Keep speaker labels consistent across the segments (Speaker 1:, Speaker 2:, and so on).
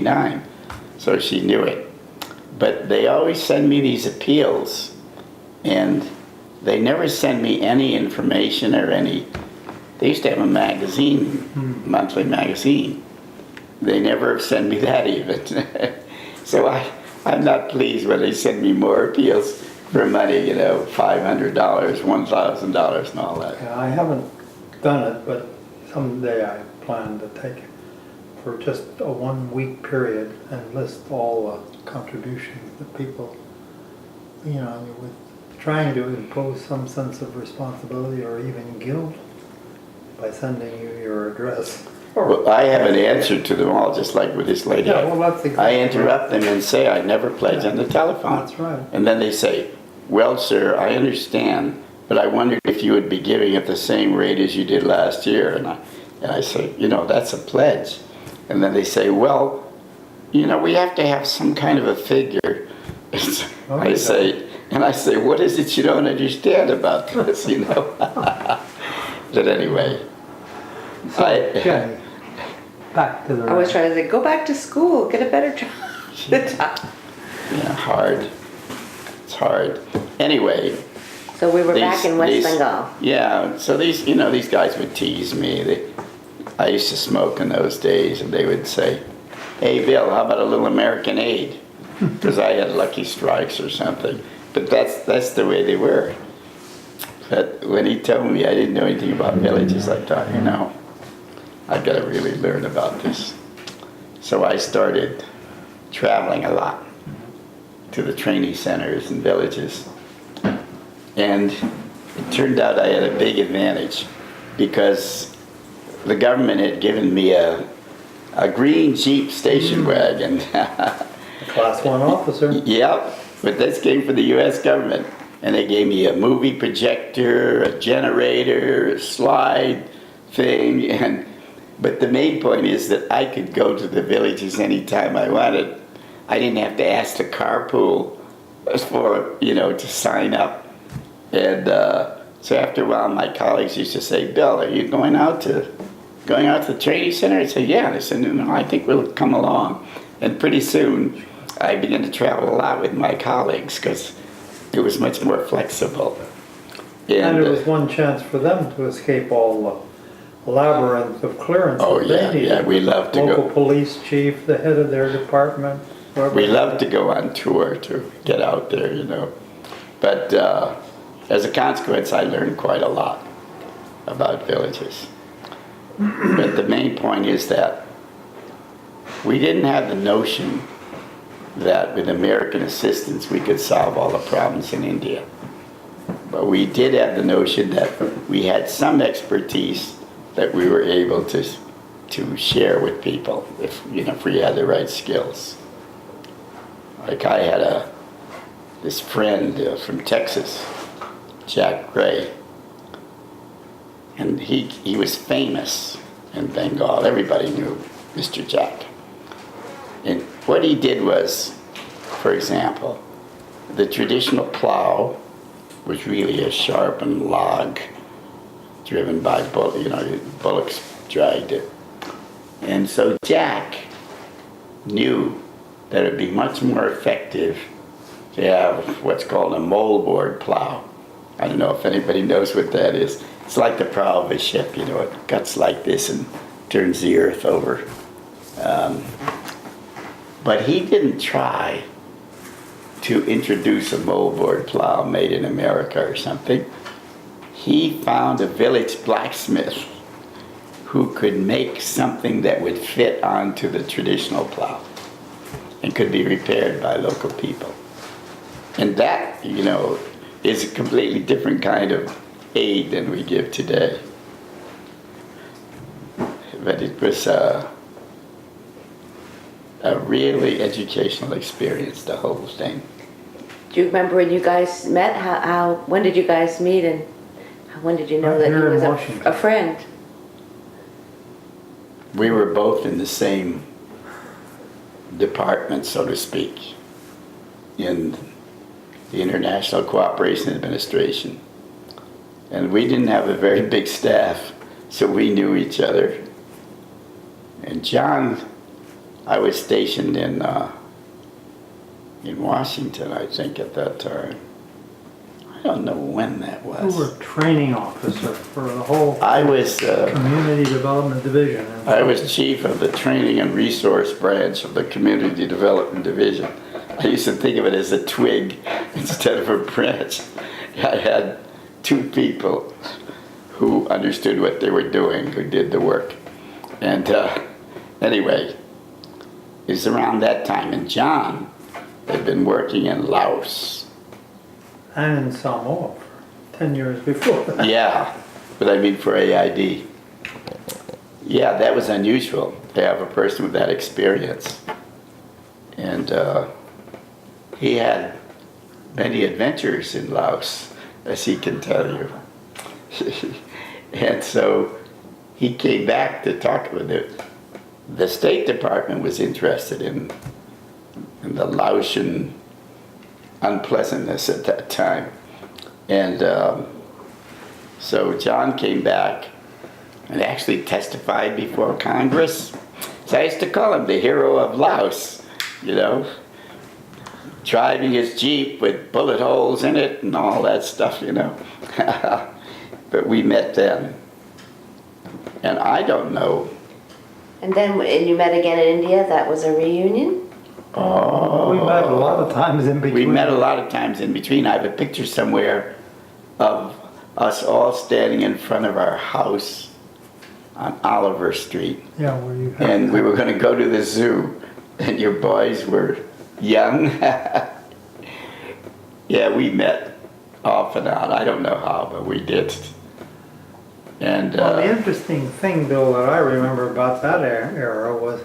Speaker 1: 1989, so she knew it. But they always send me these appeals, and they never send me any information or any. They used to have a magazine, monthly magazine. They never send me that even. So I'm not pleased when they send me more appeals for money, $500, $1,000 and all that.
Speaker 2: Yeah, I haven't done it, but someday I plan to take it for just a 1 week period and list all the contributions that people, with trying to impose some sense of responsibility or even guilt by sending you your address.
Speaker 1: Well, I have an answer to them all, just like with this lady.
Speaker 2: Yeah, well, that's exactly
Speaker 1: I interrupt them and say, I never pledge on the telephone.
Speaker 2: That's right.
Speaker 1: And then they say, well, sir, I understand, but I wondered if you would be giving at the same rate as you did last year. And I say, that's a pledge. And then they say, well, we have to have some kind of a figure. I say, what is it you don't understand about this, But anyway.
Speaker 2: Jenny, back to the...
Speaker 3: I was trying to say, go back to school, get a better job.
Speaker 1: Yeah, hard. It's hard. Anyway.
Speaker 3: So we were back in West Bengal.
Speaker 1: Yeah, so these guys would tease me. I used to smoke in those days, and they would say, hey, Bill, how about a little American Aid? Because I had Lucky Strikes or something. But that's the way they were. But when he told me I didn't know anything about villages, I thought, I've got to really learn about this. So I started traveling a lot to the training centers and villages. And it turned out I had a big advantage because the government had given me a green Jeep station wagon.
Speaker 2: A Class 1 officer.
Speaker 1: Yep, but this came from the U.S. government. And they gave me a movie projector, a generator, a slide thing. But the main point is that I could go to the villages anytime I wanted. I didn't have to ask the carpool for, to sign up. And so after a while, my colleagues used to say, Bill, are you going out to the training center? I said, yeah. They said, no, I think we'll come along. And pretty soon, I began to travel a lot with my colleagues because it was much more flexible.
Speaker 2: And it was one chance for them to escape all the labyrinth of clearance.
Speaker 1: Oh, yeah, we love to go.
Speaker 2: Local police chief, the head of their department.
Speaker 1: We love to go on tour to get out there, But as a consequence, I learned quite a lot about villages. But the main point is that we didn't have the notion that with American assistance we could solve all the problems in India. But we did have the notion that we had some expertise that we were able to share with people if we had the right skills. Like I had this friend from Texas, Jack Gray, and he was famous in Bengal. Everybody knew Mr. Jack. And what he did was, for example, the traditional plow was really a sharpened log driven by bullocks dragged it. And so Jack knew that it would be much more effective to have what's called a moldboard plow. I don't know if anybody knows what that is. It's like the prow of a ship, it cuts like this and turns the earth over. But he didn't try to introduce a moldboard plow made in America or something. He found a village blacksmith who could make something that would fit onto the traditional plow and could be repaired by local people. And that, is a completely different kind of aid than we give today. But it was a really educational experience, the whole thing.
Speaker 3: Do you remember when you guys met? When did you guys meet, and when did you know that he was a friend?
Speaker 1: We were both in the same department, so to speak, in the International Cooperation Administration. And we didn't have a very big staff, so we knew each other. And John I was stationed in Washington, I think, at that time. I don't know when that
Speaker 2: You
Speaker 1: was.
Speaker 2: were training officer for the whole
Speaker 1: I was
Speaker 2: Community Development Division.
Speaker 1: I was chief of the training and resource branch of the Community Development Division. I used to think of it as a twig instead of a branch. I had two people who understood what they were doing, who did the work. And anyway, it was around that time, and John had been working in Laos.
Speaker 2: And in Samoa for 10 years before that.
Speaker 1: Yeah, but I mean for AID. Yeah, that was unusual to have a person with that experience. And he had many adventures in Laos, as he can tell you. And so he came back to talk with it. The State Department was interested in the Laotian unpleasantness at that time. And so John came back and actually testified before Congress. So I used to call him the hero of Laos, you know, driving his Jeep with bullet holes in it and all that stuff, you know. But we met then. And I don't know.
Speaker 3: And then and you met again in India, that was a reunion?
Speaker 1: Oh,
Speaker 2: We met a lot of times in between.
Speaker 1: we met a lot of times in between. I have a picture somewhere of us all standing in front of our house on Oliver Street.
Speaker 2: Yeah, where you had.
Speaker 1: And we were going to go to the zoo, and your boys were young. Yeah, we met off and on. I don't know how, but we did. And
Speaker 2: Well, the interesting thing, Bill, that I remember about that era was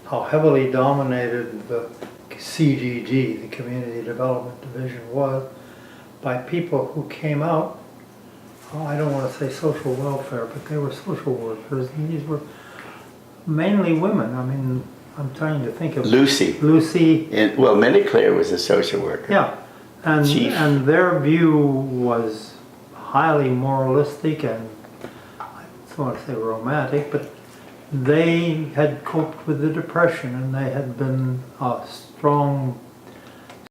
Speaker 2: how heavily dominated the CGD, the Community Development Division, was by people who came out, I don't want to say social welfare, but they were social workers, and these were mainly women. I mean, I'm trying to think of
Speaker 1: Lucy.
Speaker 2: Lucy,
Speaker 1: Well, Mediclaire was a social worker.
Speaker 2: yeah,
Speaker 1: Chief.
Speaker 2: and their view was highly moralistic and I don't want to say romantic, but they had coped with the Depression and they had been a strong